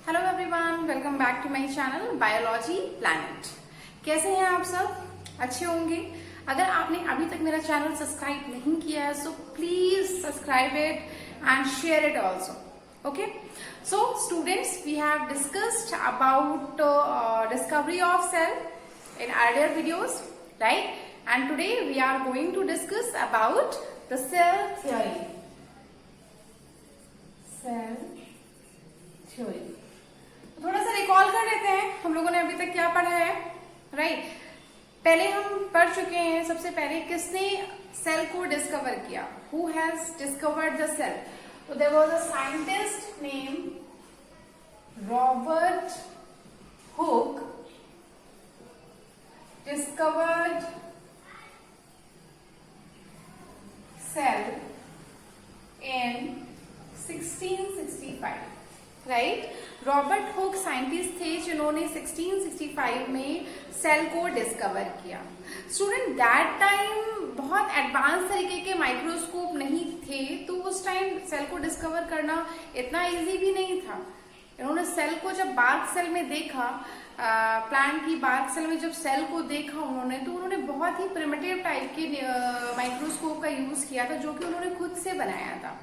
Hello everyone, welcome back to my channel biology planet. कैसे हैं आप सब? अच्छे होंगे। अगर आपने अभी तक मेरा चैनल सब्सक्राइब नहीं किया है so please subscribe it and share it also. Okay, so students, we have discussed about discovery of cell in earlier videos, right? And today we are going to discuss about the cell theory. Cell theory. थोड़ा सा recall कर लेते हैं हम लोगों ने अभी तक क्या पढ़ा है, राइट? पहले हम पढ़ चुके हैं। सबसे पहले किसने सेल को डिस्कवर किया? Who has discovered the cell? So there was a scientist named Robert Hooke discovered cell in 1665, right? Robert Hooke scientist थे जिन्होंने 1665 में सेल को डिस्कवर किया। स्टूडेंट, दैट टाइम बहुत एडवांस तरीके के माइक्रोस्कोप नहीं थे, तो उस टाइम सेल को डिस्कवर करना इतना इजी भी नहीं था। इन्होंने सेल को जब बार्क सेल में देखा, प्लांट की बार्क सेल में जब सेल को देखा उन्होंने बहुत ही प्रिमिटिव टाइप के माइक्रोस्कोप का यूज किया था, जो कि उन्होंने खुद से बनाया था।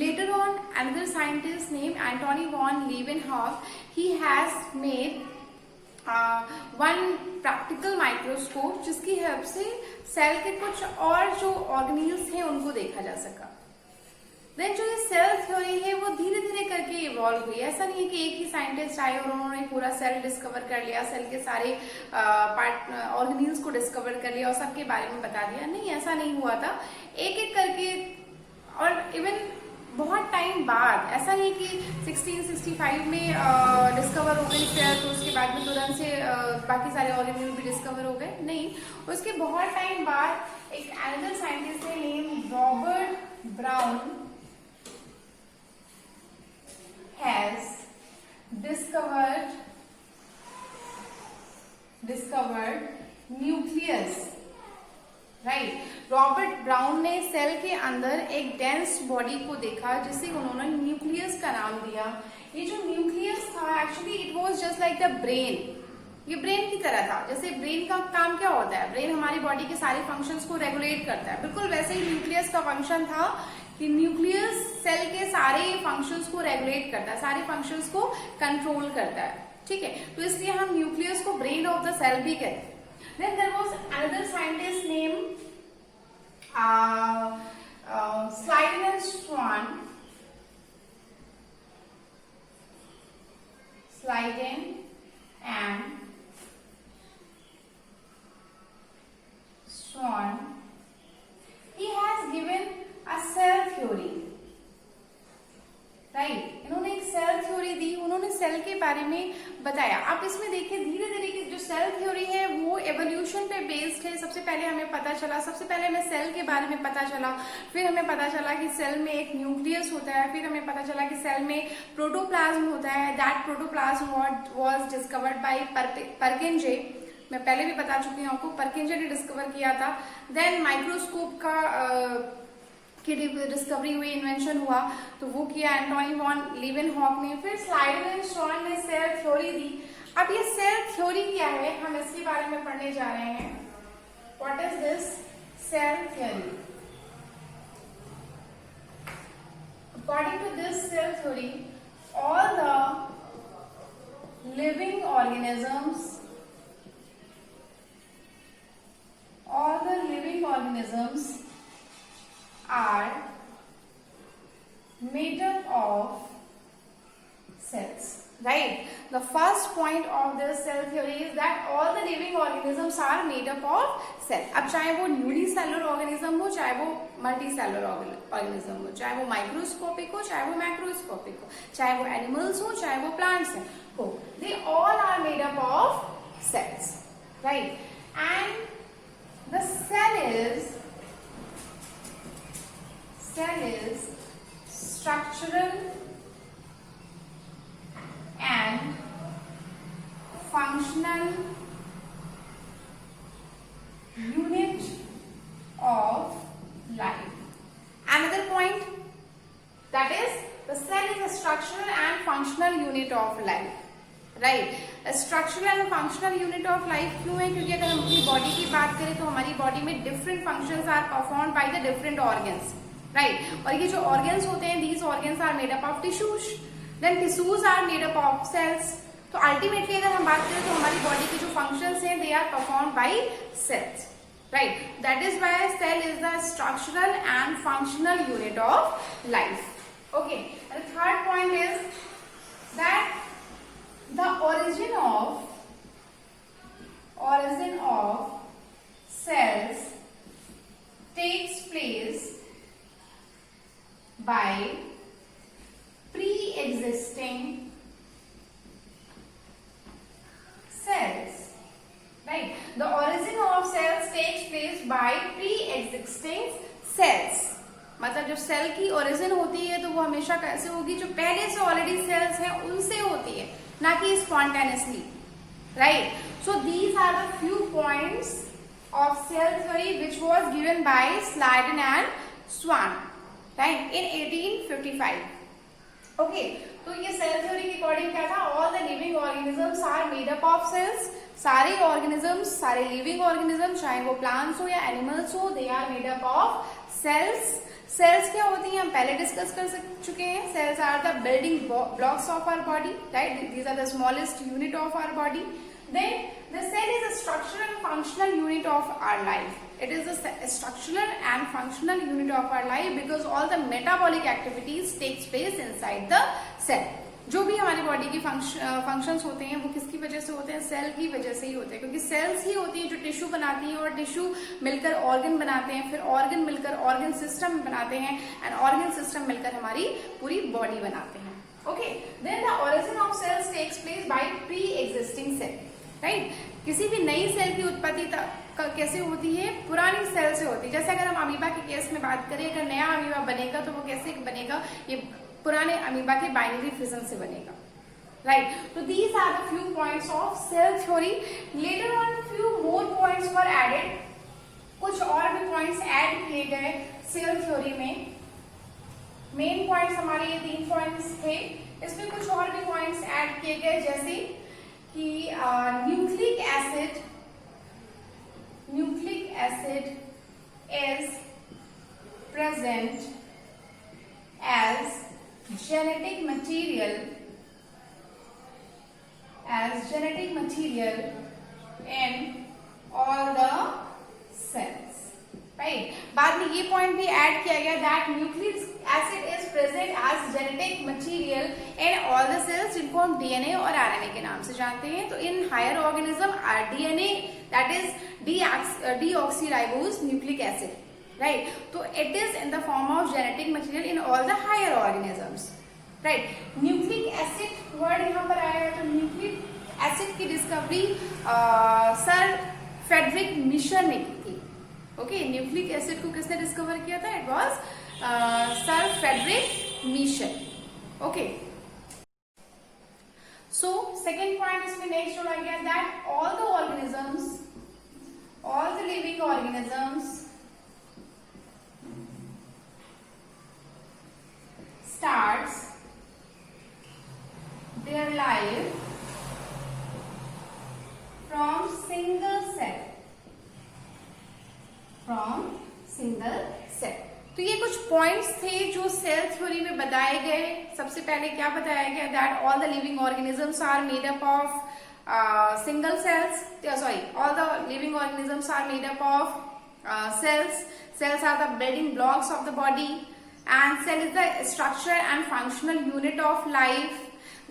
Later on, another scientist named Antony von Leeuwenhoek, he has made one practical microscope जिसकी हेल्प से सेल के कुछ और जो ऑर्गेनील्स हैं उनको देखा जा सका। देन जो ये सेल थ्योरी है वो धीरे धीरे करके इवॉल्व हुई। ऐसा नहीं है कि एक ही साइंटिस्ट आए और उन्होंने पूरा सेल डिस्कवर कर लिया, सेल के सारे पार्ट ऑर्गेनील्स को डिस्कवर कर लिया और सबके बारे में बता दिया। नहीं, ऐसा नहीं हुआ था। एक एक करके, और इवन बहुत टाइम बाद, ऐसा नहीं कि 1665 में डिस्कवर हो गई सेल तो उसके बाद में तुरंत से बाकी सारे ऑर्गेनिल भी डिस्कवर हो गए। नहीं, उसके बहुत टाइम बाद एक अनदर साइंटिस्ट है name Robert brown has discovered nucleus, right? Robert brown ने सेल के अंदर एक डेंस बॉडी को देखा जिसे उन्होंने न्यूक्लियस का नाम दिया। ये जो न्यूक्लियस था actually it was just like the brain. ये ब्रेन की तरह था। जैसे ब्रेन का काम क्या होता है, ब्रेन हमारी बॉडी के सारे फंक्शंस को रेगुलेट करता है, बिल्कुल वैसे ही न्यूक्लियस का फंक्शन था कि न्यूक्लियस सेल के सारे फंक्शंस को रेगुलेट करता है, सारे फंक्शंस को कंट्रोल करता है, ठीक है? तो इसलिए हम न्यूक्लियस को ब्रेन ऑफ द सेल भी कहते हैं। Then there was another scientist named Schleiden and Schwann. Schleiden and Schwann. He has given a cell theory. Right, इन्होंने एक सेल थ्योरी दी, उन्होंने सेल के बारे में बताया। आप इसमें देखिए धीरे धीरे की जो सेल थ्योरी है वो एवोल्यूशन पे बेस्ड है। सबसे पहले हमें पता चला, सबसे पहले हमें सेल के बारे में पता चला, फिर हमें पता चला कि सेल में एक न्यूक्लियस होता है, फिर हमें पता चला कि सेल में प्रोटोप्लाज्म होता है। That protoplasm was discovered by परकिंजे। मैं पहले भी बता चुकी हूँ आपको, परकिंजे ने डिस्कवर किया था। देन माइक्रोस्कोप का की डिस्कवरी हुई, इन्वेंशन हुआ, तो वो किया एंटोनी वॉन लीवेनहॉक ने। फिर स्लाइडन एंड शॉन ने सेल थ्योरी दी। अब ये सेल थ्योरी क्या है, हम इसके बारे में पढ़ने जा रहे हैं। What is this cell theory? According to this cell theory, all the living organisms are made up of cells, right? The first point of this cell theory is that all the living organisms are made up of cell. अब चाहे वो unicellular organism हो, चाहे वो multicellular organism हो, चाहे वो microscopic हो, चाहे वो मैक्रोस्कोपिक हो, चाहे वो एनिमल्स हो, चाहे वो प्लांट्स हो, they all are made up of cells, right? And the cell is structural and functional unit of life. Another point, that is the cell is a structural and functional functional unit of life, right. Structural and functional unit of life क्यों है? क्योंकि अगर हम अपनी body की बात करें तो हमारी बॉडी में different functions are performed by the different organs, right. और ये जो ऑर्गन्स होते हैं, these organs are made up of tissues, then tissues are made up of cells. तो अल्टीमेटली अगर हम बात करें तो हमारी बॉडी के जो फंक्शंस हैं they are performed by cells, right? That is why cell is the structural and functional unit of life. Okay. And the third point is that the origin of cells takes place by pre-existing cells. Right. The origin of cells takes place by pre-existing cells. मतलब जब cell की origin होती है तो वो हमेशा कैसे होगी? जो पहले से ऑलरेडी सेल्स हैं उनसे होती है, ना कि spontaneously, right. So these are the few points of cell theory which was given by Schleiden and Schwann, right, in 1855. Okay, तो ये सेल थ्योरी के अकॉर्डिंग क्या था? All the living organisms are made up of cells. सारे organisms, सारे living organism, चाहे वो plants हो या एनिमल्स हो, they are made up of cells. Cells क्या होती हैं हम पहले डिस्कस कर चुके हैं. Cells are the building blocks of our body, right. These are the smallest unit of our body. Then the cell is a structural and functional unit of our life. It is a structural and functional unit of our life because all the metabolic activities takes place inside the cell. जो भी हमारी body के functions होते हैं वो किसकी वजह से होते हैं? सेल की वजह से ही होते हैं, क्योंकि सेल्स ही होती हैं जो टिश्यू बनाती हैं और टिश्यू मिलकर ऑर्गन बनाते हैं, फिर ऑर्गन मिलकर ऑर्गन सिस्टम बनाते हैं एंड ऑर्गन सिस्टम मिलकर हमारी पूरी बॉडी बनाते हैं. Okay, then the origin of cells takes place by pre existing cell, right. किसी भी नई सेल की उत्पत्ति कैसे होती है? पुरानी सेल से होती है. जैसे अगर हम अमीबा के केस में बात करें, अगर नया अमीबा बनेगा तो वो कैसे बनेगा? ये पुराने अमीबा के बाइनरी फिजन से बनेगा, राइट. तो these are the few points of cell theory. Later on few more points were added. कुछ और भी पॉइंट्स ऐड किए गए सेल थ्योरी में. मेन पॉइंट्स हमारे ये 3 पॉइंट्स थे. इसमें कुछ और भी पॉइंट्स ऐड किए गए, जैसे कि nucleic acid is present as genetic material in all the cells, right. बाद में ये पॉइंट भी ऐड किया गया that nucleic acid is present as genetic material in all the cells, जिनको हम DNA और RNA के नाम से जानते हैं. तो in higher organism DNA, that is deoxyribose nucleic acid, right. So it is in the form of genetic material in all the higher organisms, right. Nucleic acid word यहाँ पर आया है. तो न्यूक्लिक एसिड की डिस्कवरी सर फ्रेडरिक मिशर ने की थी. Okay, nucleic acid को किसने डिस्कवर किया था? It was sir Frederick Miescher. Okay, so second point इसमें नेक्स्ट जोड़ा गया that all the organisms, all the living organisms starts their life from single cell. तो ये कुछ पॉइंट्स थे जो सेल थ्योरी में बताए गए. सबसे पहले क्या बताया गया? That all the living organisms are made up of single cells. All the living organisms are made up of cells. Cells are the building blocks of the body. And cell is the structure and functional unit of life.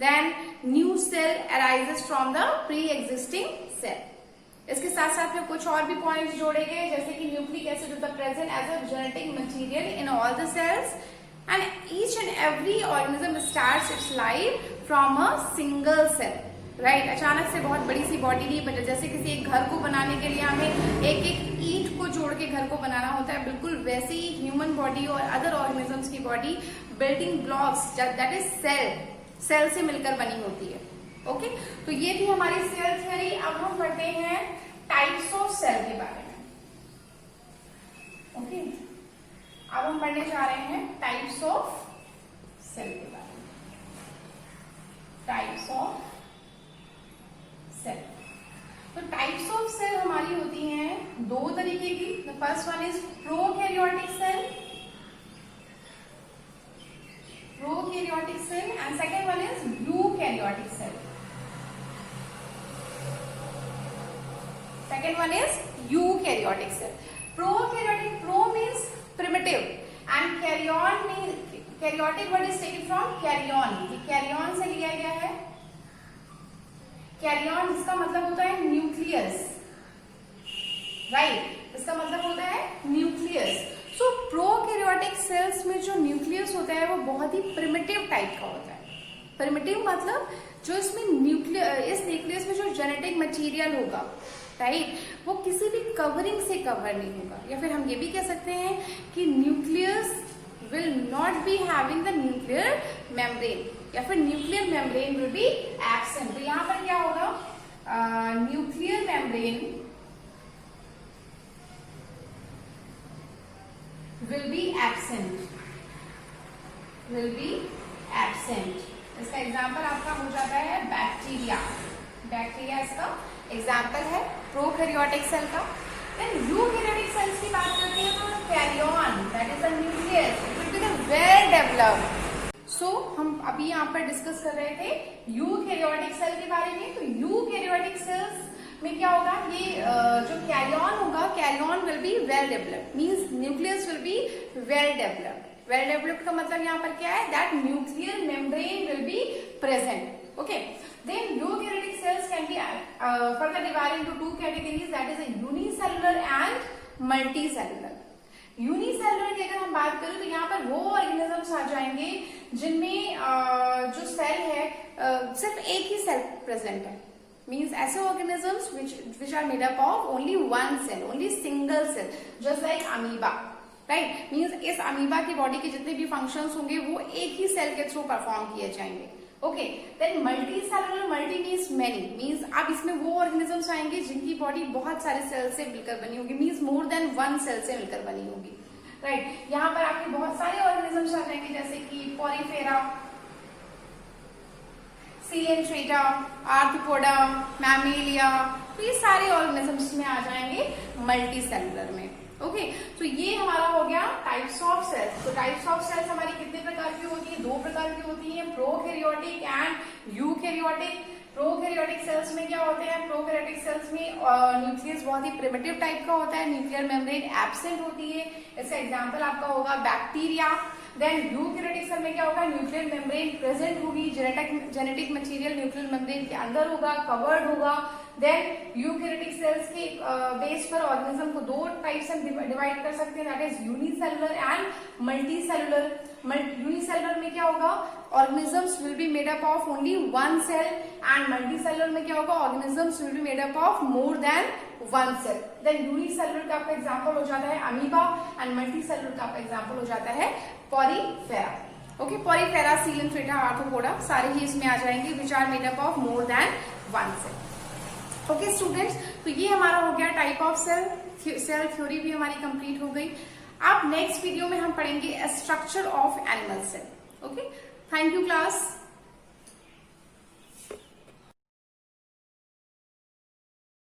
Then new cell arises from the pre-existing cell. इसके साथ साथ में कुछ और भी points जोड़े गए, जैसे कि nucleic acid is present as a genetic material in all the cells and each and every organism starts its life from a single cell, right. अचानक से बहुत बड़ी सी बॉडी नहीं बने. जैसे किसी एक घर को बनाने के लिए हमें एक एक ईंट को जोड़ के घर को बनाना होता है, बिल्कुल वैसे ही ह्यूमन बॉडी और अदर ऑर्गेनिजम्स की body building blocks that is cell से मिलकर बनी होती है. ओके, तो ये थी हमारी सेल थ्योरी. अब हम पढ़ते हैं टाइप्स ऑफ सेल के बारे में. ओके, अब हम पढ़ने जा रहे हैं टाइप्स ऑफ सेल के बारे में. Types of cell. तो टाइप्स ऑफ सेल हमारी होती हैं दो तरीके की। The first one is prokaryotic cell, prokaryotic cell, and second one is eukaryotic cell. Second one is eukaryotic cell. Prokaryotic, pro means primitive and karyon means, karyotic word is taken from karyon, ये karyon से लिया गया है। Carrion जिसका मतलब होता है nucleus, right, इसका मतलब होता है न्यूक्लियस। सो प्रोकैरियोटिक सेल्स में जो न्यूक्लियस होता है वो बहुत ही प्रिमिटिव टाइप का होता है। प्रिमिटिव मतलब जो इसमें इस न्यूक्लियस में जो जेनेटिक मटेरियल होगा, राइट, वो किसी भी कवरिंग से कवर नहीं होगा। या फिर हम ये भी कह सकते हैं कि nucleus will not be having the nuclear membrane, या फिर nuclear membrane will be absent। तो यहां पर क्या होगा, nuclear membrane will be absent, will be absent। इसका एग्जाम्पल आपका हो जाता है बैक्टीरिया, बैक्टीरिया इसका एग्जाम्पल है प्रोकैरियोटिक सेल का। देन यूकैरियोटिक सेल्स की बात करते हैं तो karyon, that is the nucleus, it will be the well developed. So हम अभी यहाँ पर डिस्कस कर रहे थे यूकैरियोटिक सेल के बारे में। तो यूकैरियोटिक सेल्स में क्या होगा, ये जो कैरियन होगा, karyon will be well developed, means nucleus will be well developed. Well developed का मतलब यहाँ पर क्या है, that nuclear membrane will be present. Okay, then eukaryotic cells can be further divided into two categories, that is a unicellular and multicellular। Unicellular की अगर हम बात करें तो यहाँ पर वो ऑर्गेनिजम्स आ जाएंगे जिनमें जो सेल है सिर्फ एक ही सेल प्रेजेंट है, मीन्स ऐसे organisms which are made up of only one cell, only single cell, just like amoeba, right, means इस अमीबा की बॉडी के जितने भी फंक्शंस होंगे वो एक ही सेल के थ्रू परफॉर्म किए जाएंगे। Okay, then multicellular, multi means many, means अब इसमें वो ऑर्गेनिजम्स आएंगे जिनकी बॉडी बहुत सारे सेल से मिलकर बनी होगी, means more than one cell से मिलकर बनी होगी, राइट। यहाँ पर आपके बहुत सारे ऑर्गेनिजम्स आ जाएंगे जैसे कि पोरीफेरा, सीलेंट्रेटा, आर्थ्रोपोडा, मैमेलिया, तो ये सारे ऑर्गेनिजम्स में आ जाएंगे मल्टी सेलुलर में। ओके, तो ये हमारा हो गया टाइप्स ऑफ सेल्स। तो टाइप्स ऑफ सेल्स हमारी कितने प्रकार की होती है, दो प्रकार की होती है, prokaryotic and eukaryotic. Prokaryotic cells में क्या होते हैं, प्रोकैरियोटिक सेल्स में न्यूक्लियस बहुत ही प्रिमिटिव टाइप का होता है, न्यूक्लियर मेम्ब्रेन एब्सेंट होती है, इसका एग्जांपल आपका होगा बैक्टीरिया। देन यूकैरियोटिक सेल में क्या होगा, न्यूक्लियर मेम्ब्रेन प्रेजेंट होगी, जेनेटिक मटेरियल न्यूक्लियर मेम्ब्रेन के अंदर होगा, कवर्ड होगा। देन यूकैरियोटिक सेल्स के बेस पर ऑर्गेनिज्म को दो टाइप से डिवाइड कर सकते हैं, that is unicellular and multicellular. Unicellular में क्या होगा, organisms will be made up of only one cell, and multicellular में क्या होगा, organisms will be made up of more than one cell. Then unicellular का आपका एग्जांपल हो जाता है अमीबा, एंड मल्टीसेलुलर का आपका एग्जांपल हो जाता है Porifera. Okay, Porifera, Coelenterata, Arthropoda सारे ही इसमें आ जाएंगे which are made up of more than one cell. Okay students, तो ये हमारा हो गया type of cell, cell theory भी हमारी कंप्लीट हो गई। अब नेक्स्ट वीडियो में हम पढ़ेंगे structure of animal cell. Okay, thank you class.